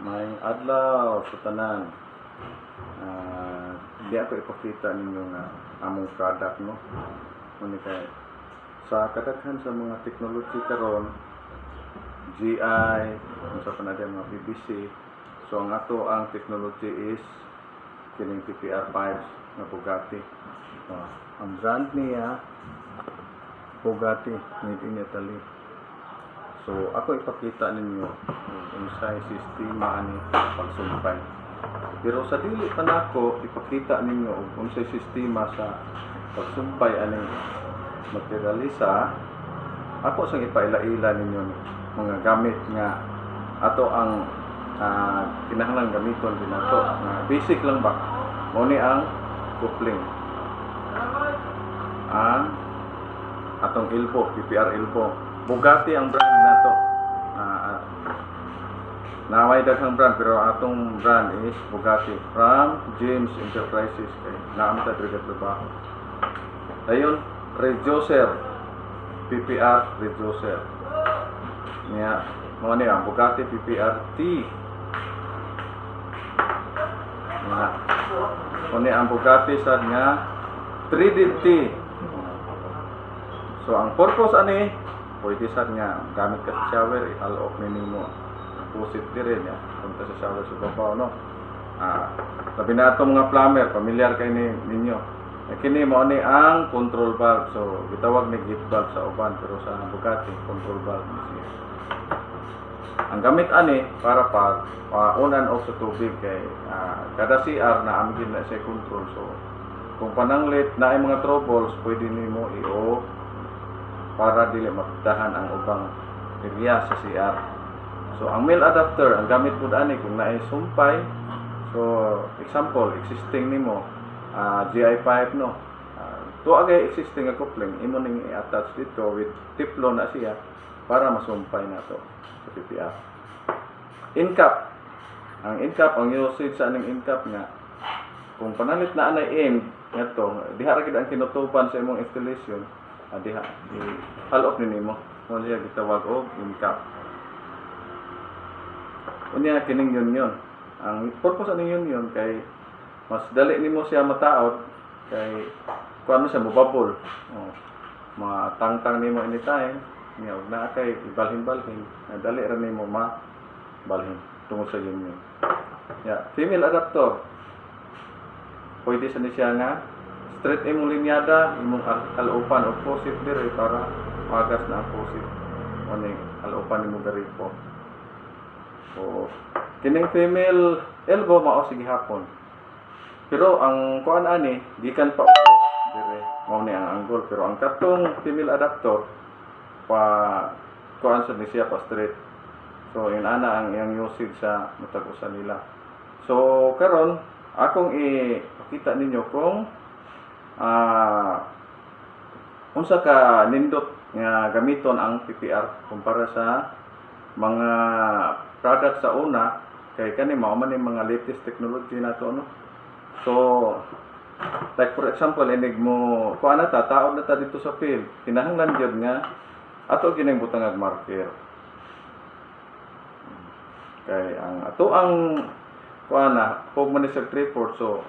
May adlaw sa tanan. Di ako ipakita ninyo nga among product, no? Muna kay sa kadaghan sa mga technology karon, GI, sa panadyan mga BBC. So ang ato ang technology is kining PPR pipes na Bugatti. Ang brand niya Bugatti, made in Italy. So ako ipakita ninyo yung size sistema ani pagsumpay. Pero sa dili pa nako ipakita ninyo kung unsay sistema sa pagsumpay ani materialisa, ako sang ipaila-ila ninyo mga gamit nga ato ang kinahanglan gamiton din nato. Basic lang ba? Mao ni ang coupling. Ang atong elbow, PPR elbow. Bugatti ang brand nato. Naway daghang brand pero atong brand is Bugatti from James Enterprises kay naam ta diri trabaho. Dayon, reducer, PPR reducer. Niya, mo ni ang Bugatti PPR T. Niya, mo ni ang Bugatti sad nga 3DT. So ang purpose ani pwede sad nga gamit ka sa shower, ihal-off nimo pusit dire niya punta sa shower sa babaw, no? Labi na ito mga plumber, familiar kayo ninyo. Kini mao ni ang control valve. So gitawag ni gate valve sa uban pero sa Bugatti control valve ni siya. Ang gamit ani para pag on and off sa tubig kay kada CR na amgin na siya control. So kung pananglit na ay mga troubles, pwede nimo i-off para dili maptahan ang ubang area sa CR. So ang male adapter, ang gamit pud ani kung naay sumpay. So example, existing nimo GI pipe, no. Tuagay existing nga coupling, imo ning i-attach dito with tiplo na siya para masumpay nato sa PPR. In-cap. Ang in-cap, ang usage sa aning in-cap nga kung panalit na anay end ngadto, diha ra gid ang kinutupan sa imong installation, diha i-hal-off nimo. Mo siya gitawag og in-cap. Unya kining yun. Ang purpose ani yun kay mas dali nimo siya mataod kay kuno siya mobabol. Matangtang nimo anytime, nya og naa kay ibalhin-balhin, dali ra nimo balhin tungod sa yun. Female adapter. Pwede sa ni siya nga straight imong linyada, imong al-opan o faucet dire para magas na ang faucet. Oni al-opan nimo diri po. So, kining female elbow mao sige hapon. Pero ang kuan ani gikan pa dire mao ni ang angle, pero ang katong female adapter pa kuan sa siya pa straight. So yun ana ang iyang usage sa matag usa nila. So karon akong ipakita ninyo kung unsa ka nindot nga gamiton ang PPR kumpara sa mga product sa una kay kani mao man yung mga latest technology nato, no. So like for example inig mo kuan na taod na ta dito sa field, kinahanglan gyud nga ato gining butang marker kay ang ato ang kuan na pog man sa 3/4. So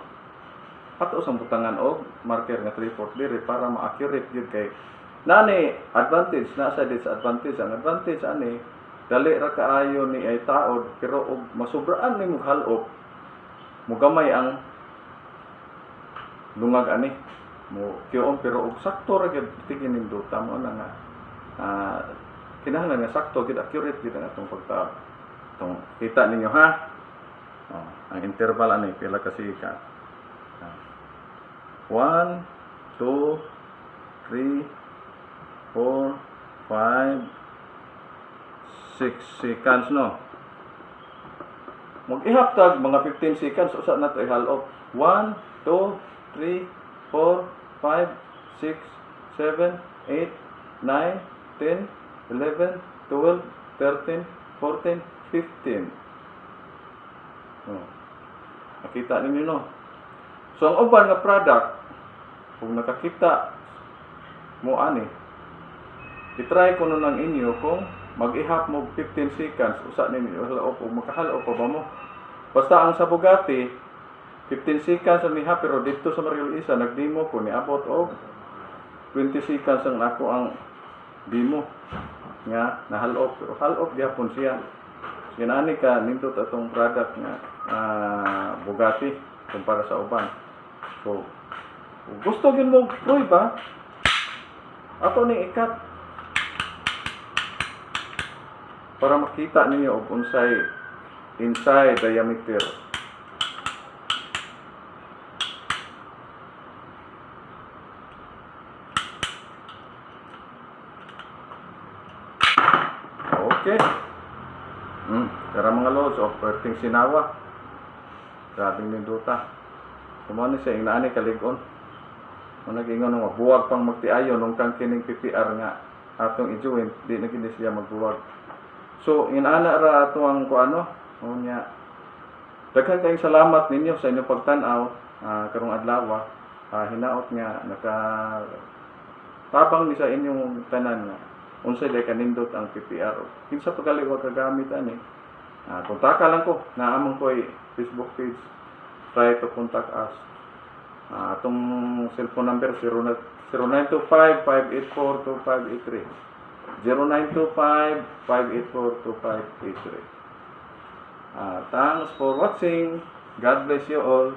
ato sang butangan og marker nga 3/4 dire para ma-accurate gyud kay nani advantage na sa disadvantage. Ang advantage ani dali ra kaayo ni ay taod pero og masubraan nimo hal-off mo gamay ang lungag ani mo kiyon pero og sakto ra gyud tigin ning duta mo na nga kinahanglan nga sakto gyud accurate gyud ang atong pagtaod. Tong kita ninyo ha. Ang interval ani pila ka sikat. 1 2 3 4 5 6 seconds, no. Mag-ihaptag mga 15 seconds usa na to i-hal-off. 1 2 3 4 5 6 7 8 9 10 11 12 13 14 15. Nakita ninyo, no. So ang uban nga product kung nakakita mo ani, i-try ko nun ang inyo kung mag-ihap mo 15 seconds, usa ninyo halaop o makahalaop pa ba mo. Basta ang sa Bugatti, 15 seconds ang ihap, pero dito sa Mario Isa, nag-demo ko, niabot og 20 seconds ang ako ang demo nga nahalop, pero halop gyapon siya. Sinani ka nindot atong product nga Bugatti kumpara sa uban. So kung gusto gyud mo proy ba? Ato ni ikat para makita ninyo og unsay inside diameter. Okay. Tara mga lods, operating sinawa. Grabing ninduta. Kumano siya, inaani kaligon. Kung nag-ingon nga, buwag pang magtiayo nung kang kining PPR nga atong i-join, di na gini siya magbuwag. So, inaana ra ato ang kuano, unya. Daghan kayong salamat ninyo sa inyong pagtanaw karong adlaw. Hinaot nga naka tabang ni sa inyong tanan nga unsay day kanindot ang PPR. Kinsa paggali wa kagamit ani. Kontak lang ko, naamon ko Facebook page. Try to contact us. Atong cellphone number 0925-584-2583. 0925-584-2583. Thanks for watching. God bless you all.